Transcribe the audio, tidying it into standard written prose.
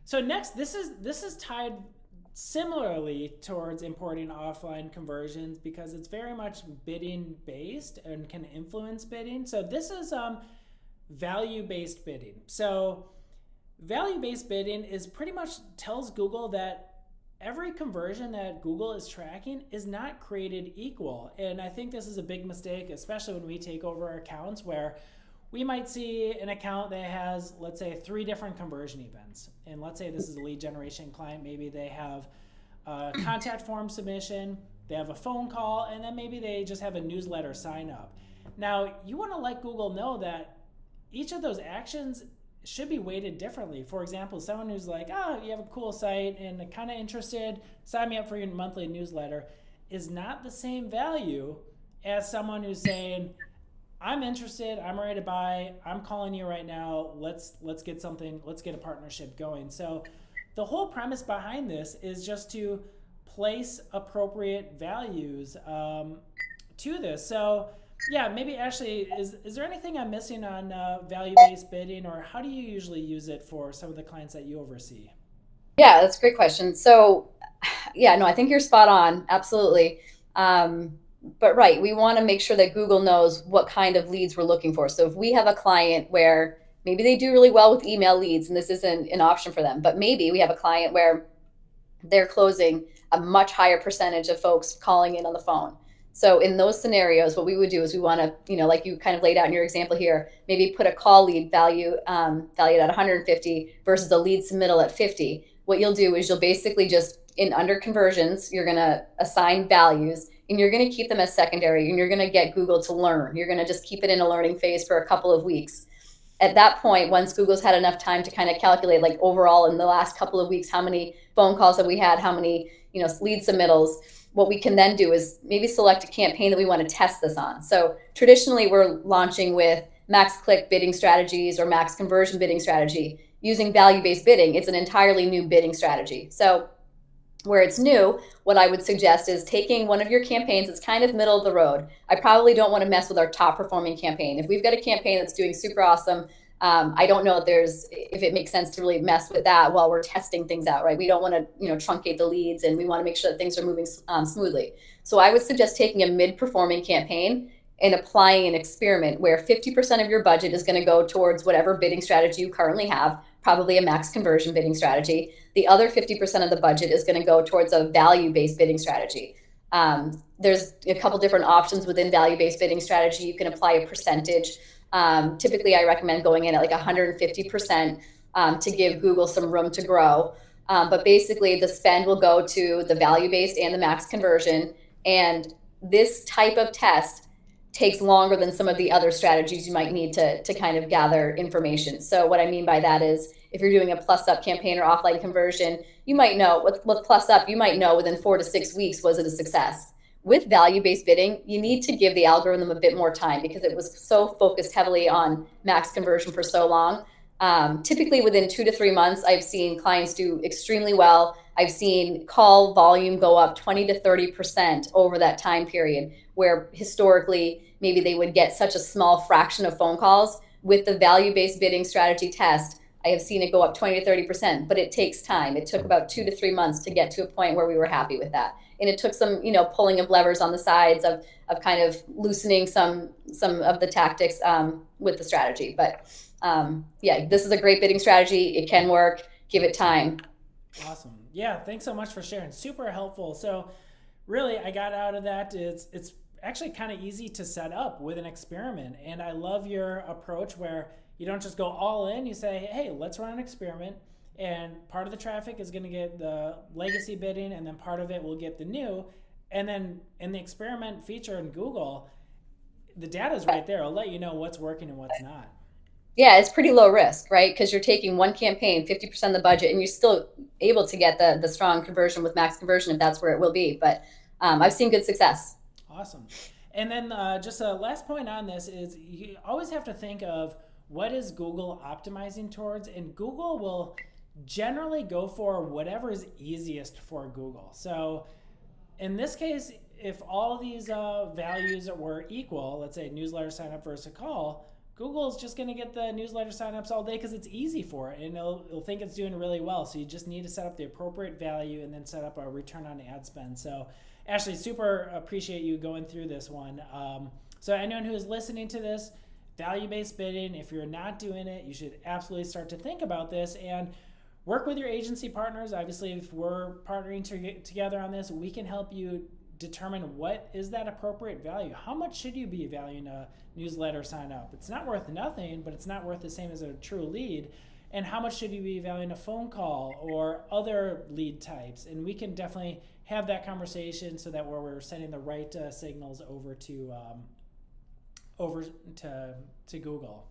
So next, this is tied similarly towards importing offline conversions because it's very much bidding based and can influence bidding. So this is value based bidding. So value based bidding is pretty much tells Google that every conversion that Google is tracking is not created equal. And I think this is a big mistake, especially when we take over accounts where we might see an account that has, let's say, 3 different conversion events. And let's say this is a lead generation client. Maybe they have a contact form submission, they have a phone call, and then maybe they just have a newsletter sign up. Now, you want to let Google know that each of those actions should be weighted differently. For example, someone who's like, oh, you have a cool site and kind of interested, sign me up for your monthly newsletter, is not the same value as someone who's saying, I'm interested, I'm ready to buy, I'm calling you right now, let's get something, let's get a partnership going. So the whole premise behind this is just to place appropriate values to this. So yeah, maybe Ashley, is there anything I'm missing on value-based bidding, or how do you usually use it for some of the clients that you oversee? Yeah, that's a great question. So, yeah, no, I think you're spot on. Absolutely. But right, we want to make sure that Google knows what kind of leads we're looking for. So if we have a client where maybe they do really well with email leads and this isn't an option for them, but maybe we have a client where they're closing a much higher percentage of folks calling in on the phone. So in those scenarios, what we would do is we want to, like you kind of laid out in your example here, maybe put a call lead value valued at 150 versus a lead submittal at 50. What you'll do is you'll basically just in under conversions, you're going to assign values and you're going to keep them as secondary and you're going to get Google to learn. You're going to just keep it in a learning phase for a couple of weeks. At that point, once Google's had enough time to kind of calculate, like overall in the last couple of weeks, how many phone calls have we had, how many lead submittals, what we can then do is maybe select a campaign that we want to test this on. So traditionally, we're launching with max click bidding strategies or max conversion bidding strategy. Using value-based bidding, it's an entirely new bidding strategy. So where it's new, what I would suggest is taking one of your campaigns that's kind of middle of the road. I probably don't want to mess with our top performing campaign. If we've got a campaign that's doing super awesome, I don't know if it makes sense to really mess with that while we're testing things out, right? We don't want to truncate the leads, and we want to make sure that things are moving smoothly. So I would suggest taking a mid-performing campaign and applying an experiment where 50% of your budget is going to go towards whatever bidding strategy you currently have, probably a max conversion bidding strategy. The other 50% of the budget is going to go towards a value-based bidding strategy. There's a couple different options within value-based bidding strategy. You can apply a percentage. Typically, I recommend going in at like 150% to give Google some room to grow. But basically, the spend will go to the value-based and the max conversion. And this type of test takes longer than some of the other strategies you might need to kind of gather information. So what I mean by that is if you're doing a plus up campaign or offline conversion, you might know with plus up, you might know within 4 to 6 weeks, was it a success? With value-based bidding, you need to give the algorithm a bit more time because it was so focused heavily on max conversion for so long. Typically within 2 to 3 months, I've seen clients do extremely well. I've seen call volume go up 20 to 30% over that time period, where historically maybe they would get such a small fraction of phone calls. With the value-based bidding strategy test, I have seen it go up 20 to 30%, but it takes time. It took about 2 to 3 months to get to a point where we were happy with that. And it took some, pulling of levers on the sides of kind of loosening some of the tactics with the strategy. But yeah, this is a great bidding strategy. It can work. Give it time. Awesome. Yeah, thanks so much for sharing. Super helpful. So really, I got out of that. It's actually kind of easy to set up with an experiment. And I love your approach where you don't just go all in. You say, hey, let's run an experiment. And part of the traffic is going to get the legacy bidding, and then part of it will get the new. And then in the experiment feature in Google, the data is right there. I'll let you know what's working and what's not. Yeah, it's pretty low risk, right? Because you're taking one campaign, 50% of the budget, and you're still able to get the strong conversion with max conversion if that's where it will be. But I've seen good success. Awesome. And then just a last point on this is you always have to think of what is Google optimizing towards, and Google will generally go for whatever is easiest for Google. So in this case, if all of these values were equal, let's say newsletter sign up versus a call, Google's just going to get the newsletter signups all day because it's easy for it, and it'll think it's doing really well. So you just need to set up the appropriate value and then set up a return on ad spend. So Ashley, super appreciate you going through this one. So anyone who is listening to this, value-based bidding, if you're not doing it, you should absolutely start to think about this and work with your agency partners. Obviously, if we're partnering together on this, we can help you determine what is that appropriate value. How much should you be valuing a newsletter sign up? It's not worth nothing, but it's not worth the same as a true lead. And how much should you be valuing a phone call or other lead types? And we can definitely have that conversation so that we're sending the right signals over to Google.